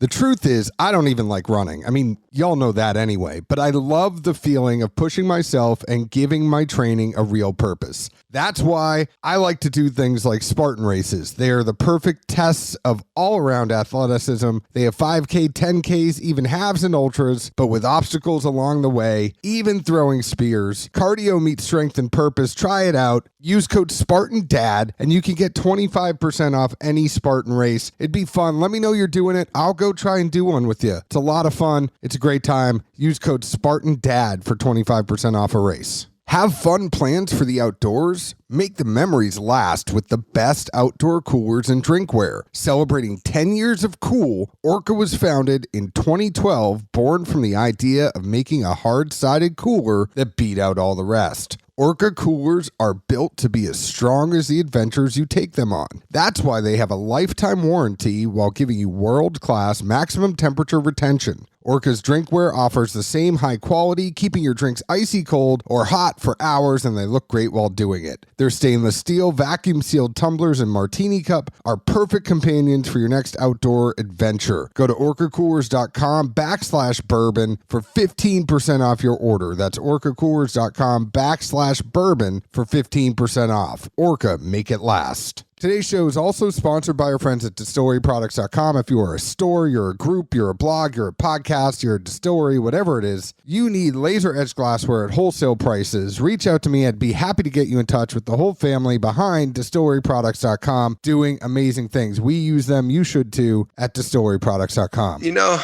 The truth is, I don't even like running. I mean, y'all know that anyway, but I love the feeling of pushing myself and giving my training a real purpose. That's why I like to do things like Spartan races. They are the perfect tests of all-around athleticism. They have 5K, 10Ks, even halves and ultras, but with obstacles along the way, even throwing spears. Cardio meets strength and purpose. Try it out. Use code SpartanDad, and you can get 25% off any Spartan race. It'd be fun. Let me know you're doing it. I'll go try and do one with you. It's a lot of fun. It's a great time. Use code SpartanDad for 25% off a race. Have fun plans for the outdoors? Make the memories last with the best outdoor coolers and drinkware. Celebrating 10 years of cool, Orca was founded in 2012, born from the idea of making a hard-sided cooler that beat out all the rest. Orca coolers are built to be as strong as the adventures you take them on. That's why they have a lifetime warranty while giving you world-class maximum temperature retention. Orca's drinkware offers the same high quality, keeping your drinks icy cold or hot for hours, and they look great while doing it. Their stainless steel, vacuum-sealed tumblers and martini cup are perfect companions for your next outdoor adventure. Go to orcacoolers.com/bourbon for 15% off your order. That's orcacoolers.com/bourbon for 15% off. Orca, make it last. Today's show is also sponsored by our friends at distilleryproducts.com. If you are a store, you're a group, you're a blog, you're a podcast, you're a distillery, whatever it is, you need laser-edged glassware at wholesale prices. Reach out to me. I'd be happy to get you in touch with the whole family behind distilleryproducts.com doing amazing things. We use them. You should too at distilleryproducts.com. You know,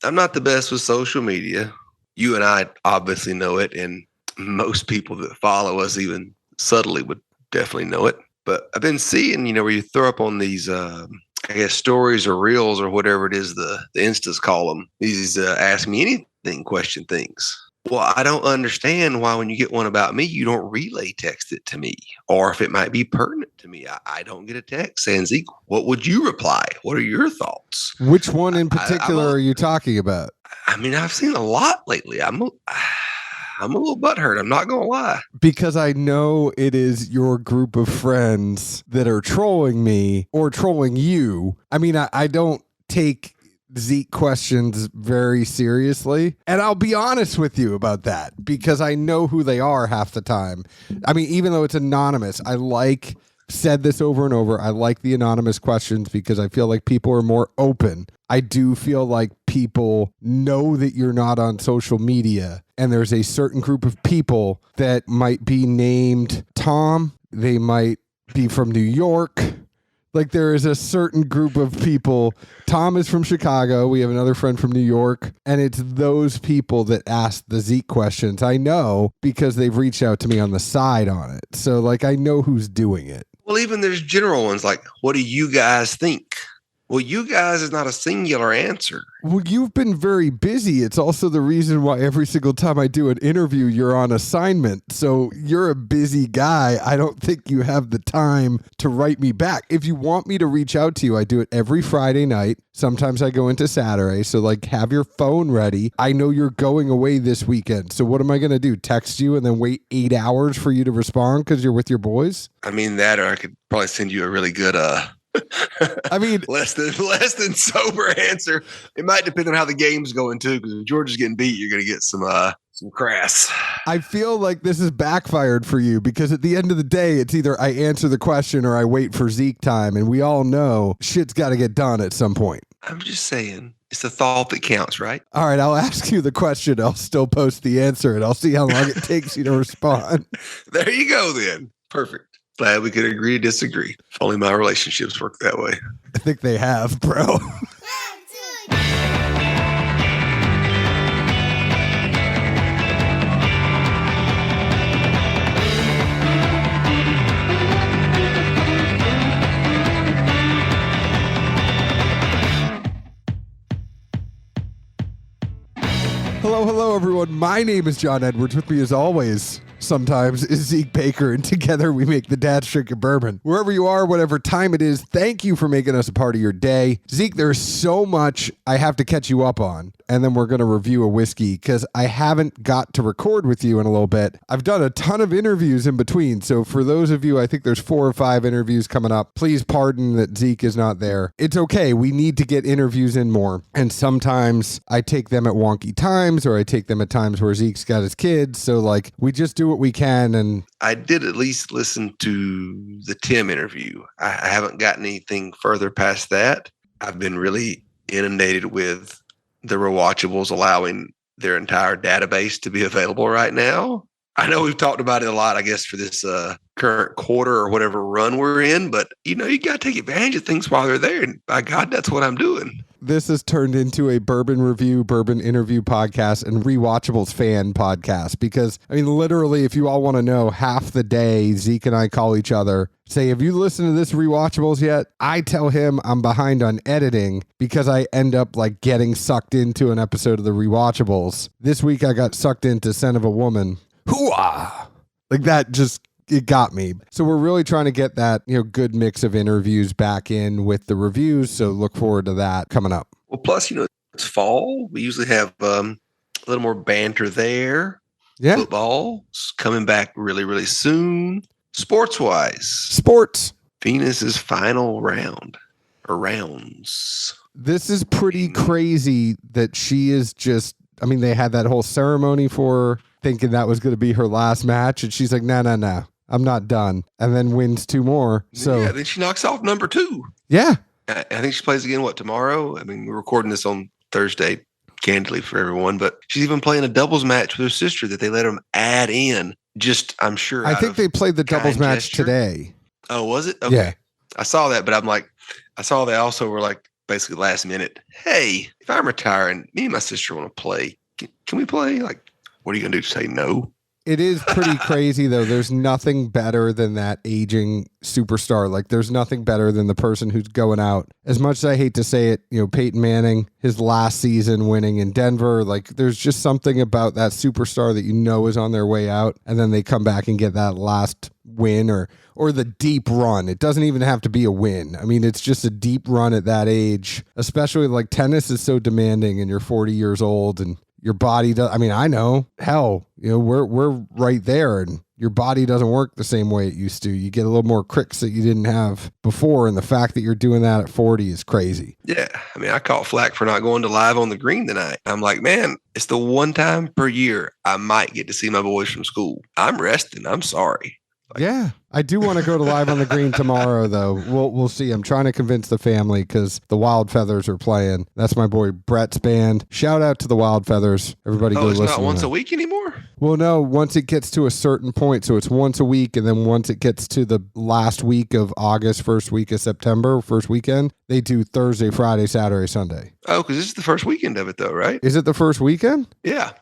I'm not the best with social media. You and I obviously know it, and most people that follow us even subtly would definitely know it. But I've been seeing, where you throw up on these, stories or reels or whatever it is the Instas call them, these ask me anything question things. Well, I don't understand why when you get one about me, you don't relay text it to me. Or if it might be pertinent to me, I don't get a text saying, Zeke, what would you reply? What are your thoughts? Which one in particular are you talking about? I mean, I've seen a lot lately. I'm a little butthurt. I'm not going to lie. Because I know it is your group of friends that are trolling me or trolling you. I mean, I don't take Zeke questions very seriously. And I'll be honest with you about that because I know who they are half the time. I mean, even though it's anonymous, said this over and over. I like the anonymous questions because I feel like people are more open. I do feel like people know that you're not on social media, and there's a certain group of people that might be named Tom. They might be from New York. Like there is a certain group of people. Tom is from Chicago. We have another friend from New York, and it's those people that ask the Zeke questions. I know because they've reached out to me on the side on it. So like I know who's doing it. Well, even there's general ones like, what do you guys think? Well, you guys is not a singular answer. Well, you've been very busy. It's also the reason why every single time I do an interview, you're on assignment. So you're a busy guy. I don't think you have the time to write me back. If you want me to reach out to you, I do it every Friday night. Sometimes I go into Saturday. So like have your phone ready. I know you're going away this weekend. So what am I going to do? Text you and then wait 8 hours for you to respond because you're with your boys? I mean that, or I could probably send you a really good, I mean, less than sober answer. It might depend on how the game's going too. Because if Georgia's getting beat, you're going to get some crass. I feel like this is backfired for you because at the end of the day, it's either I answer the question or I wait for Zeke time, and we all know shit's got to get done at some point. I'm just saying, it's the thought that counts, right? All right, I'll ask you the question. I'll still post the answer, and I'll see how long it takes you to respond. There you go, then. Perfect. Glad we could agree to disagree. If only my relationships work that way. I think they have, bro. Hello, everyone. My name is John Edwards. With me, as always, sometimes is Zeke Baker, and together we make the Dad's Drinking Bourbon. Wherever you are, whatever time it is, thank you for making us a part of your day. Zeke, there's so much I have to catch you up on, and then we're going to review a whiskey because I haven't got to record with you in a little bit. I've done a ton of interviews in between, so for those of you, I think there's 4 or 5 interviews coming up. Please pardon that Zeke is not there. It's okay. We need to get interviews in more, and sometimes I take them at wonky times, or I take them at times where Zeke's got his kids, so like we just do what we can. And I did at least listen to the Tim interview. I haven't gotten anything further past that. I've been really inundated with the rewatchables allowing their entire database to be available right now. I know we've talked about it a lot, I guess, for this current quarter or whatever run we're in, but you got to take advantage of things while they're there. And by God, that's what I'm doing. This has turned into a bourbon review, bourbon interview podcast, and Rewatchables fan podcast. Because, I mean, literally, if you all want to know, half the day, Zeke and I call each other, say, have you listened to this Rewatchables yet? I tell him I'm behind on editing because I end up like getting sucked into an episode of the Rewatchables. This week, I got sucked into Scent of a Woman. Hoo-ah! Like that just... it got me. So we're really trying to get that, good mix of interviews back in with the reviews. So look forward to that coming up. Well, plus, it's fall. We usually have a little more banter there. Yeah. Football's coming back really, really soon. Sports-wise. Sports. Venus's final round. Or rounds. This is pretty crazy that she is just, they had that whole ceremony for her, thinking that was going to be her last match. And she's like, no. I'm not done. And then wins 2 more. So yeah, then she knocks off number 2. Yeah. I think she plays again, tomorrow? We're recording this on Thursday, candidly for everyone, but she's even playing a doubles match with her sister that they let them add in. I'm sure. I think they played the doubles match gesture today. Oh, was it? Okay. Yeah. I saw that, but I saw they also were like basically last minute. Hey, if I'm retiring, me and my sister want to play. Can we play? Like, what are you going to do? Say no? It is pretty crazy, though. There's nothing better than that aging superstar. Like, there's nothing better than the person who's going out. As much as I hate to say it, Peyton Manning, his last season winning in Denver, like, there's just something about that superstar that is on their way out, and then they come back and get that last win or the deep run. It doesn't even have to be a win. It's just a deep run at that age, especially like tennis is so demanding and you're 40 years old and your body does. I know, hell, we're right there, and your body doesn't work the same way it used to. You get a little more cricks that you didn't have before, and the fact that you're doing that at 40 is crazy. Yeah, I caught flack for not going to Live on the Green tonight. I'm like, man, it's the one time per year I might get to see my boys from school. I'm resting. I'm sorry. Yeah, I do want to go to Live on the Green tomorrow, though. We'll see. I'm trying to convince the family because the Wild Feathers are playing. That's my boy Brett's band. Shout out to the Wild Feathers. Everybody go listen. It's not once a week anymore? Well, no, once it gets to a certain point. So it's once a week, and then once it gets to the last week of August, first week of September, first weekend, they do Thursday, Friday, Saturday, Sunday. Oh, because this is the first weekend of it, though, right? Is it the first weekend? Yeah.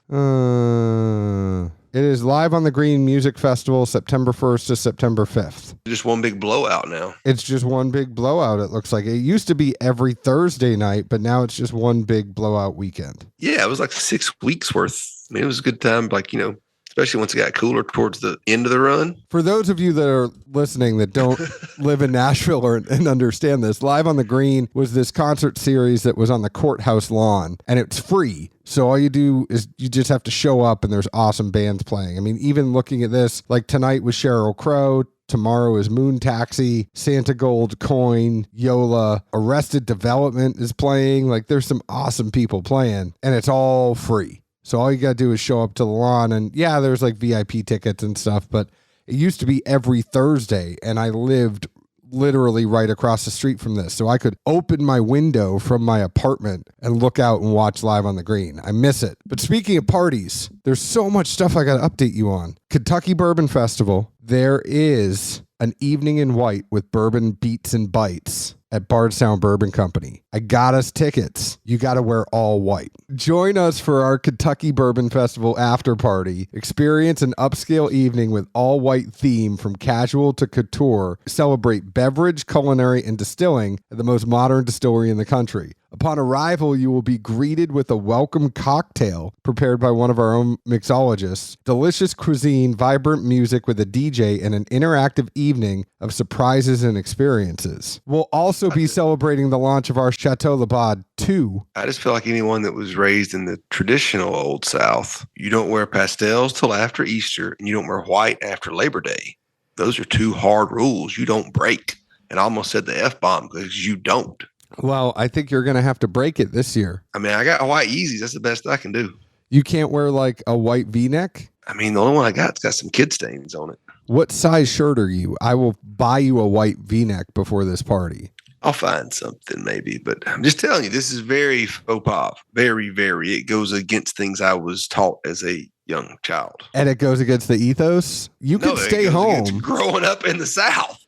It is Live on the Green Music Festival, September 1st to September 5th. Just one big blowout now. It's just one big blowout, it looks like. It used to be every Thursday night, but now it's just one big blowout weekend. Yeah, it was like 6 weeks worth. It was a good time, especially once it got cooler towards the end of the run. For those of you that are listening that don't live in Nashville and understand this, Live on the Green was this concert series that was on the courthouse lawn, and it's free. So all you do is you just have to show up, and there's awesome bands playing. Even looking at this, like tonight was Sheryl Crow, tomorrow is Moon Taxi, Santa Gold Coin, Yola, Arrested Development is playing. Like, there's some awesome people playing, and it's all free. So all you got to do is show up to the lawn, and yeah, there's like VIP tickets and stuff, but it used to be every Thursday, and I lived literally right across the street from this. So I could open my window from my apartment and look out and watch Live on the Green. I miss it. But speaking of parties, there's so much stuff I got to update you on. Kentucky Bourbon Festival. There is an evening in white with bourbon beats and bites at Bardstown Bourbon Company. I got us tickets. You got to wear all white. Join us for our Kentucky Bourbon Festival after party. Experience an upscale evening with all white theme from casual to couture. Celebrate beverage, culinary, and distilling at the most modern distillery in the country. Upon arrival, you will be greeted with a welcome cocktail prepared by one of our own mixologists, delicious cuisine, vibrant music with a DJ, and an interactive evening of surprises and experiences. We'll also be celebrating the launch of our Chateau Labad 2. I just feel like anyone that was raised in the traditional Old South, you don't wear pastels till after Easter, and you don't wear white after Labor Day. Those are two hard rules you don't break. And I almost said the F-bomb because you don't. Well, I think you're going to have to break it this year. I mean, I got white Yeezys. That's the best I can do. You can't wear like a white V-neck? I mean, the only one I got's got some kid stains on it. What size shirt are you? I will buy you a white V-neck before this party. I'll find something maybe, but I'm just telling you, this is very faux pas. Very, very. It goes against things I was taught as a young child. And it goes against the ethos? You can stay home. Growing up in the South.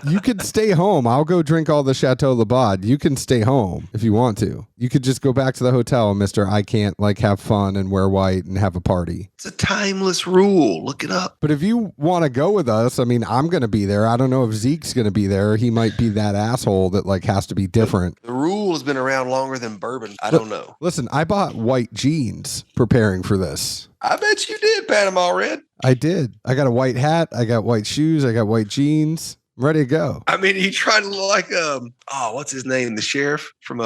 You could stay home. I'll go drink all the Chateau Labad. You can stay home if you want to. You could just go back to the hotel, Mr. I can't like have fun and wear white and have a party. It's a timeless rule. Look it up. But if you want to go with us, I mean, I'm going to be there. I don't know if Zeke's going to be there. He might be that asshole that like has to be different. The rule has been around longer than bourbon. I don't know. Listen, I bought white jeans preparing for this. I bet you did, Panama Red. I did. I got a white hat. I got white shoes. I got white jeans. I'm ready to go. I mean, he tried to look like what's his name? The sheriff from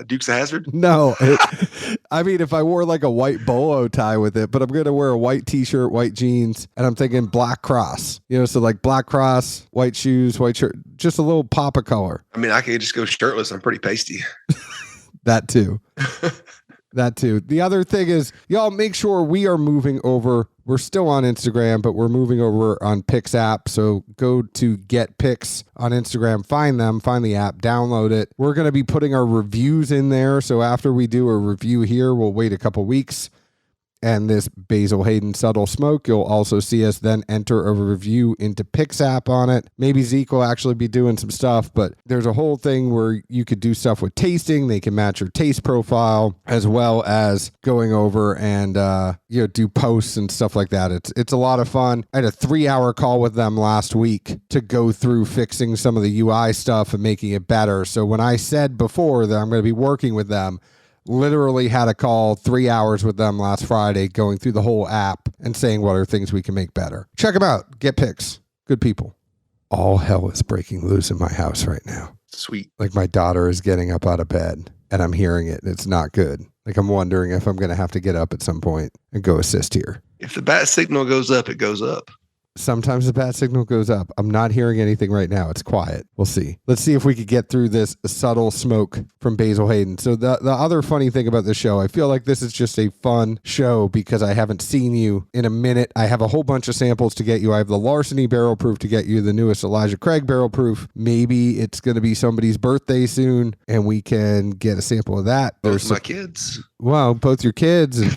Dukes of Hazzard? No. I mean, if I wore like a white bolo tie with it, but I'm going to wear a white t-shirt, white jeans, and I'm thinking black cross. You know, so like black cross, white shoes, white shirt, just a little pop of color. I mean, I could just go shirtless. I'm pretty pasty. That too. That too. The other thing is, y'all make sure we are moving over. We're still on Instagram, but we're moving over on Pix app. So go to Get Pix on Instagram, find them, find the app, download it. We're going to be putting our reviews in there. So after we do a review here, we'll wait a couple weeks. And this Basil Hayden Subtle Smoke, you'll also see us then enter a review into Pix app on it. Maybe Zeke will actually be doing some stuff, but there's a whole thing where you could do stuff with tasting. They can match your taste profile as well as going over and do posts and stuff like that. It's a lot of fun. I had a 3-hour call with them last week to go through fixing some of the UI stuff and making it better. So when I said before that I'm going to be working with them, literally had a call 3 hours with them last Friday going through the whole app and saying what are things we can make better. Check them out. Get Pix. Good people. All hell is breaking loose in my house right now. Sweet. Like my daughter is getting up out of bed and I'm hearing it. It's not good. Like I'm wondering if I'm going to have to get up at some point and go assist here. If the bat signal goes up, it goes up. Sometimes the bat signal goes up. I'm not hearing anything right now. It's quiet. We'll see. Let's see if we could get through this subtle smoke from Basil Hayden. So the other funny thing about the show, I feel like this is just a fun show because I haven't seen you in a minute. I have a whole bunch of samples to get you. I have the Larceny Barrel Proof to get you, the newest Elijah Craig Barrel Proof. Maybe it's going to be somebody's birthday soon and we can get a sample of that. There's my kids. Well, both your kids and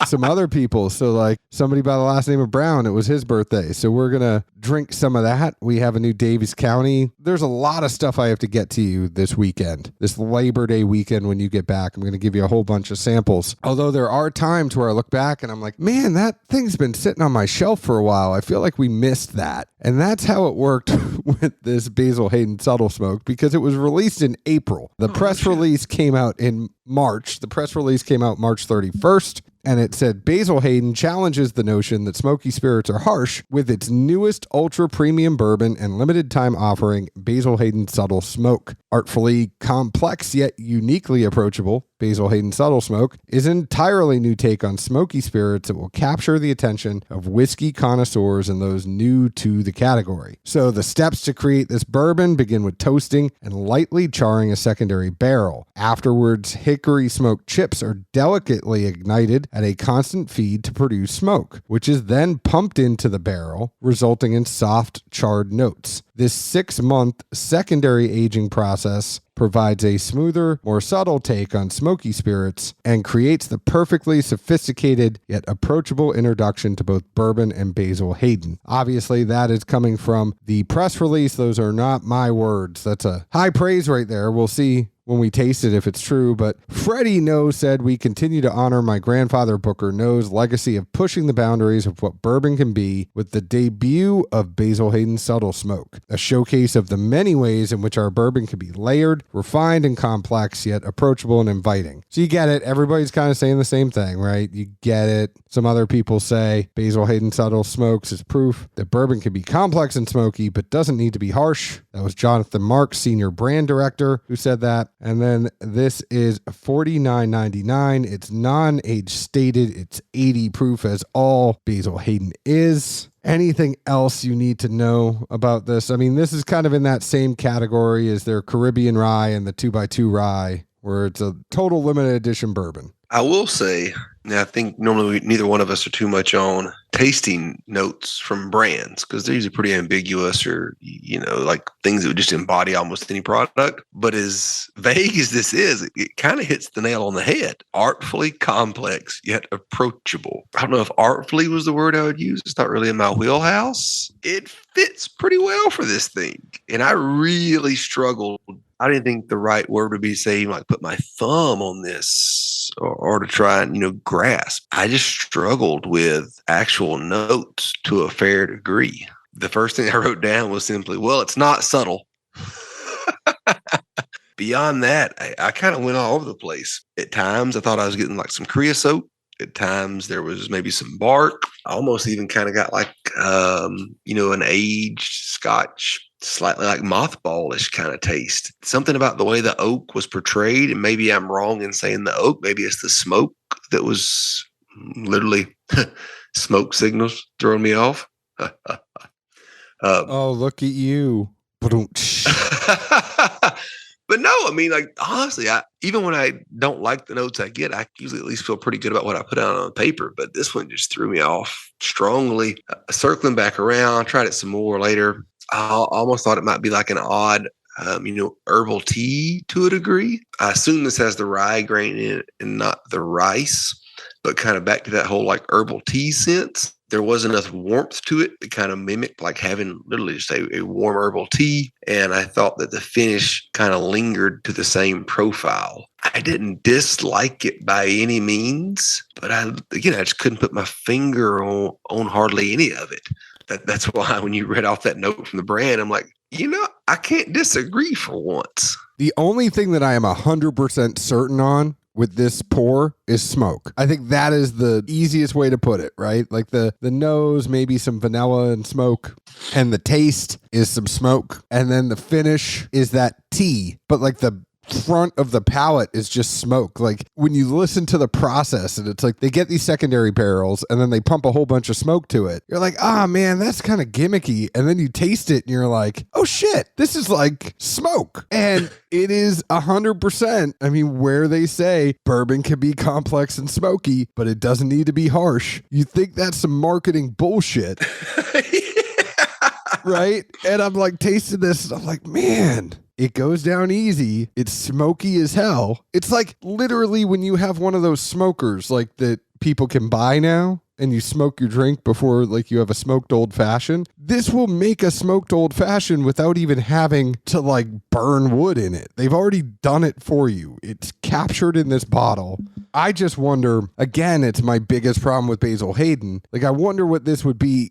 some other people. So like somebody by the last name of Brown, it was his birthday. So we're going to drink some of that. We have a new Davies County. There's a lot of stuff I have to get to you this weekend, this Labor Day weekend. When you get back, I'm going to give you a whole bunch of samples. Although there are times where I look back and I'm like, man, that thing's been sitting on my shelf for a while. I feel like we missed that. And that's how it worked with this Basil Hayden Subtle Smoke because it was released in April. The press release came out in March. The press release came out March 31st. And it said, Basil Hayden challenges the notion that smoky spirits are harsh with its newest ultra premium bourbon and limited time offering, Basil Hayden Subtle Smoke. Artfully complex yet uniquely approachable, Basil Hayden Subtle Smoke is an entirely new take on smoky spirits that will capture the attention of whiskey connoisseurs and those new to the category. So the steps to create this bourbon begin with toasting and lightly charring a secondary barrel. Afterwards, hickory smoked chips are delicately ignited at a constant feed to produce smoke, which is then pumped into the barrel, resulting in soft, charred notes. This 6-month secondary aging process provides a smoother, more subtle take on smoky spirits and creates the perfectly sophisticated yet approachable introduction to both bourbon and Basil Hayden. Obviously, that is coming from the press release. Those are not my words. That's a high praise right there. We'll see when we taste it if it's true, but Freddie No said, "We continue to honor my grandfather Booker No's legacy of pushing the boundaries of what bourbon can be with the debut of Basil Hayden Subtle Smoke, a showcase of the many ways in which our bourbon can be layered, refined, and complex, yet approachable and inviting." So you get it. Everybody's kind of saying the same thing, right? You get it. Some other people say Basil Hayden Subtle Smokes is proof that bourbon can be complex and smoky, but doesn't need to be harsh. That was Jonathan Marks, Senior Brand Director, who said that. And then this is $49.99. It's non-age stated. It's 80 proof, as all Basil Hayden is. Anything else you need to know about this? I mean, this is kind of in that same category as their Caribbean Rye and the 2x2 Rye, where it's a total limited edition bourbon. I will say, I think normally neither one of us are too much on tasting notes from brands because they're usually pretty ambiguous or, like things that would just embody almost any product. But as vague as this is, it kind of hits the nail on the head. Artfully complex, yet approachable. I don't know if artfully was the word I would use. It's not really in my wheelhouse. It fits pretty well for this thing. And I really struggled. I didn't think the right word would be saying, like, put my thumb on this or to try and, grasp. I just struggled with actual notes to a fair degree. The first thing I wrote down was simply, well, it's not subtle. Beyond that, I kind of went all over the place. At times, I thought I was getting like some creosote. At times, there was maybe some bark. I almost even kind of got like, an aged Scotch, slightly like mothballish kind of taste. Something about the way the oak was portrayed, and maybe I'm wrong in saying the oak. Maybe it's the smoke that was literally smoke signals throwing me off. Oh, look at you. But no, I mean, like, honestly, even when I don't like the notes I get, I usually at least feel pretty good about what I put out on paper. But this one just threw me off strongly. Circling back around, tried it some more later. I almost thought it might be like an odd, herbal tea to a degree. I assume this has the rye grain in it and not the rice, but kind of back to that whole like herbal tea sense. There was enough warmth to it to kind of mimic like having literally just a warm herbal tea. And I thought that the finish kind of lingered to the same profile. I didn't dislike it by any means, but I just couldn't put my finger on hardly any of it. That's why when you read off that note from the brand, I'm like, I can't disagree for once. The only thing that I am 100% certain on with this pour is smoke. I think that is the easiest way to put it, right? Like the nose, maybe some vanilla and smoke, and the taste is some smoke, and then the finish is that tea, but like the front of the palate is just smoke. Like when you listen to the process and it's like they get these secondary barrels and then they pump a whole bunch of smoke to it. You're like, man, that's kind of gimmicky. And then you taste it and you're like, oh shit, this is like smoke. And it is 100%. I mean, where they say bourbon can be complex and smoky, but it doesn't need to be harsh. You think that's some marketing bullshit. Right? And I'm like tasting this and I'm like, man, it goes down easy. It's smoky as hell. It's like literally when you have one of those smokers like that people can buy now and you smoke your drink before like you have a smoked old fashioned. This will make a smoked old fashioned without even having to like burn wood in it. They've already done it for you. It's captured in this bottle. I just wonder, again, it's my biggest problem with Basil Hayden. Like, I wonder what this would be.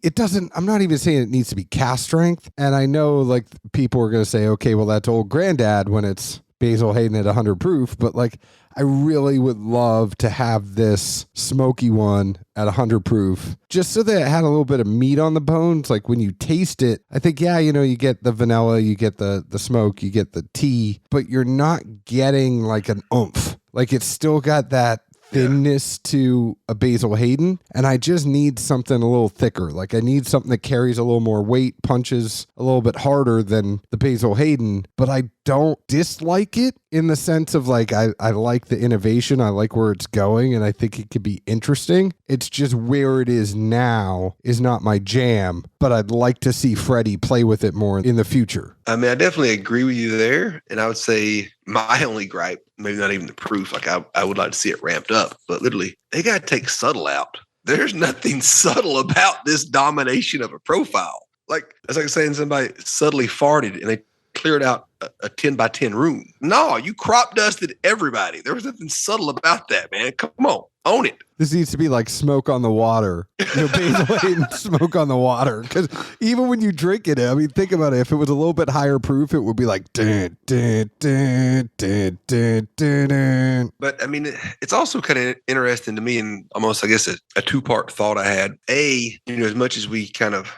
I'm not even saying it needs to be cask strength. And I know like people are going to say, okay, well, that's old granddad when it's Basil Hayden at 100 proof. But like, I really would love to have this smoky one at 100 proof, just so that it had a little bit of meat on the bones. Like when you taste it, I think, you get the vanilla, you get the smoke, you get the tea, but you're not getting like an oomph. Like it's still got that thinness to a Basil Hayden, and I just need something a little thicker. Like I need something that carries a little more weight, punches a little bit harder than the Basil Hayden, but I don't dislike it in the sense of like, I like the innovation. I like where it's going and I think it could be interesting. It's just where it is now is not my jam, but I'd like to see Freddie play with it more in the future. I mean, I definitely agree with you there. And I would say my only gripe, maybe not even the proof, like I would like to see it ramped up, but literally they got to take subtle out. There's nothing subtle about this domination of a profile. Like, it's like saying somebody subtly farted and they cleared out a 10 by 10 room. No, you crop dusted everybody. There was nothing subtle about that, man. Come on, own it. This needs to be like Smoke on the Water. Basil Hayden Smoke on the Water. Because even when you drink it, I mean, think about it. If it was a little bit higher proof, it would be like dun, dun, dun, dun, dun, dun, dun. But I mean, it's also kind of interesting to me, and almost, I guess, a two-part thought I had. As much as we kind of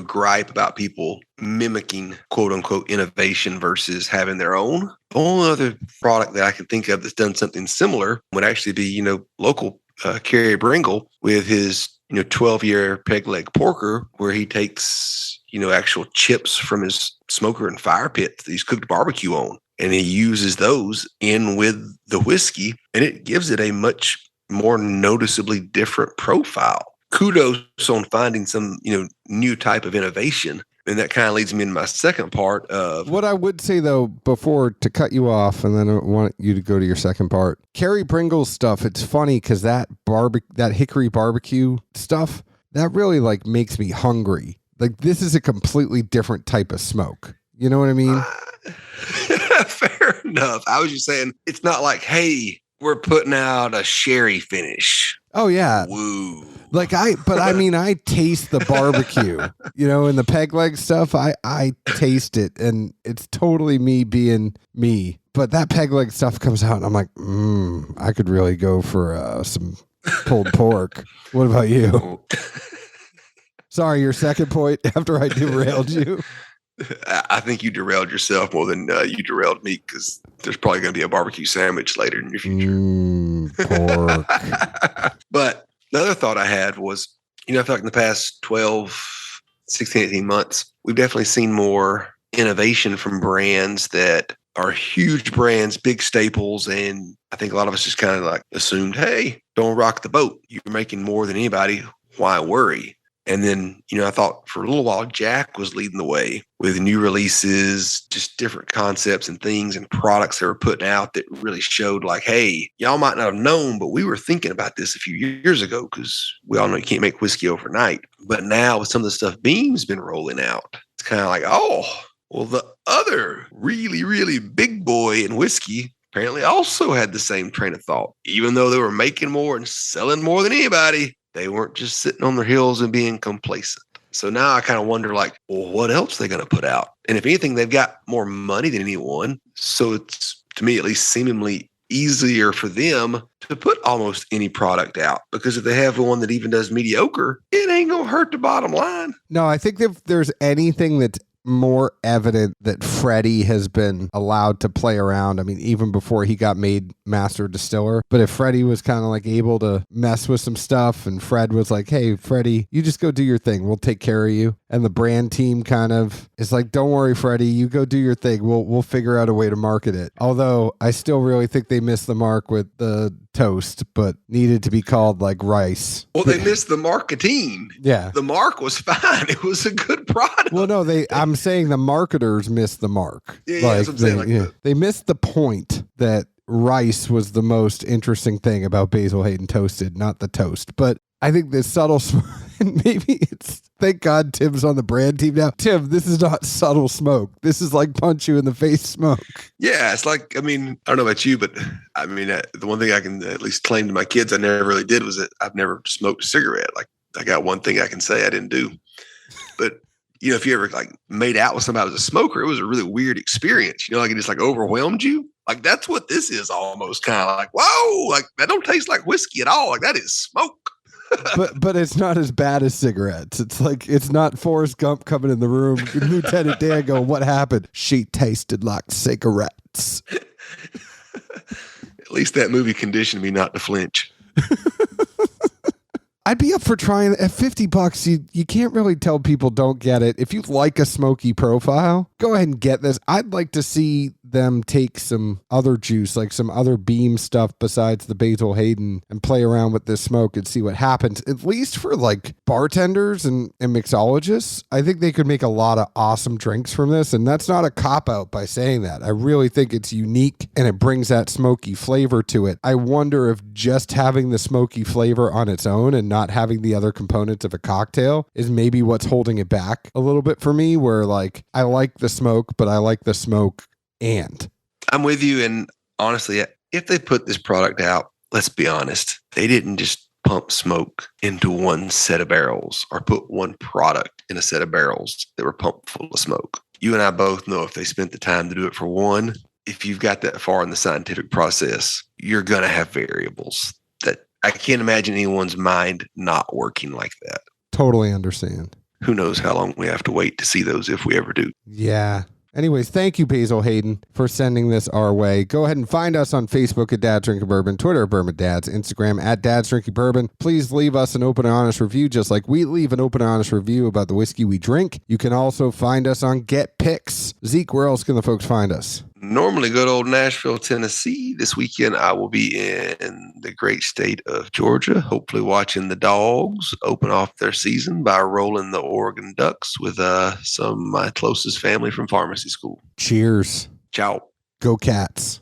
gripe about people mimicking quote unquote innovation versus having their own. The only other product that I can think of that's done something similar would actually be, local Kerry Bringle with his, 12-year peg leg porker, where he takes, actual chips from his smoker and fire pit that he's cooked barbecue on. And he uses those in with the whiskey, and it gives it a much more noticeably different profile. Kudos on finding some, new type of innovation. And that kind of leads me into my second part of what I would say, though, before to cut you off, and then I want you to go to your second part. Kerry Pringle's stuff, it's funny because that hickory barbecue stuff, that really like makes me hungry. Like, this is a completely different type of smoke. You know what I mean? Fair enough. I was just saying, it's not like, hey, we're putting out a sherry finish. Oh, yeah. Woo. Like I taste the barbecue, and the peg leg stuff. I taste it, and it's totally me being me. But that peg leg stuff comes out, and I'm like, I could really go for some pulled pork. What about you? Sorry, your second point after I derailed you. I think you derailed yourself more than you derailed me, because there's probably going to be a barbecue sandwich later in your future. Pork. But the other thought I had was, I feel like in the past 12, 16, 18 months, we've definitely seen more innovation from brands that are huge brands, big staples. And I think a lot of us just kind of like assumed, hey, don't rock the boat. You're making more than anybody. Why worry? And then, I thought for a little while, Jack was leading the way with new releases, just different concepts and things and products they were putting out that really showed like, hey, y'all might not have known, but we were thinking about this a few years ago, because we all know you can't make whiskey overnight. But now with some of the stuff Beam's been rolling out, it's kind of like, oh, well, the other really, really big boy in whiskey apparently also had the same train of thought. Even though they were making more and selling more than anybody, they weren't just sitting on their heels and being complacent. So now I kind of wonder, like, well, what else are they going to put out? And if anything, they've got more money than anyone. So it's, to me at least, seemingly easier for them to put almost any product out. Because if they have one that even does mediocre, it ain't going to hurt the bottom line. No, I think if there's anything that's more evident that Freddie has been allowed to play around. I mean, even before he got made master distiller. But if Freddie was kind of like able to mess with some stuff, and Fred was like, hey, Freddie, you just go do your thing. We'll take care of you. And the brand team kind of is like, don't worry, Freddie, you go do your thing. We'll figure out a way to market it. Although I still really think they missed the mark with the toast, but needed to be called like rice. Well, they missed the marketing. Yeah. The mark was fine. It was a good product. Well, no, I'm saying the marketers missed the mark. Yeah, that's what I'm saying. They missed the point that rice was the most interesting thing about Basil Hayden Toasted, not the toast. But I think the subtle smoke, and maybe it's, thank God Tim's on the brand team now. Tim, this is not subtle smoke. This is like punch you in the face smoke. Yeah, it's like, I mean, I don't know about you, but I mean, the one thing I can at least claim to my kids I never really did was that I've never smoked a cigarette. Like, I got one thing I can say I didn't do. But, if you ever like made out with somebody who was a smoker, it was a really weird experience. Like it just like overwhelmed you. Like that's what this is almost, kind of like, whoa, like that don't taste like whiskey at all. Like that is smoke. but it's not as bad as cigarettes. It's like, it's not Forrest Gump coming in the room, Lieutenant Dan going, what happened? She tasted like cigarettes. At least that movie conditioned me not to flinch. I'd be up for trying at $50. You can't really tell people don't get it. If you like a smoky profile, go ahead and get this. I'd like to see them take some other juice, like some other beam stuff besides the Basil Hayden, and play around with this smoke and see what happens. At least for like bartenders and mixologists, I think they could make a lot of awesome drinks from this. And that's not a cop-out by saying that. I really think it's unique and it brings that smoky flavor to it. I wonder if just having the smoky flavor on its own and not having the other components of a cocktail is maybe what's holding it back a little bit for me, where like I like the smoke, but I like the smoke and. I'm with you. And honestly, if they put this product out, let's be honest, they didn't just pump smoke into one set of barrels or put one product in a set of barrels that were pumped full of smoke. You and I both know if they spent the time to do it for one, if you've got that far in the scientific process, you're going to have variables that I can't imagine anyone's mind not working like that. Totally understand. Who knows how long we have to wait to see those if we ever do. Yeah. Anyways, thank you, Basil Hayden, for sending this our way. Go ahead and find us on Facebook at Dad's Drinking Bourbon, Twitter at Bourbon Dads, Instagram at Dad's Drinking Bourbon. Please leave us an open and honest review, just like we leave an open and honest review about the whiskey we drink. You can also find us on Get Picks. Zeke, where else can the folks find us? Normally good old Nashville, Tennessee. This weekend I will be in the great state of Georgia, hopefully watching the Dogs open off their season by rolling the Oregon Ducks with some of my closest family from pharmacy school. Cheers. Ciao. Go Cats.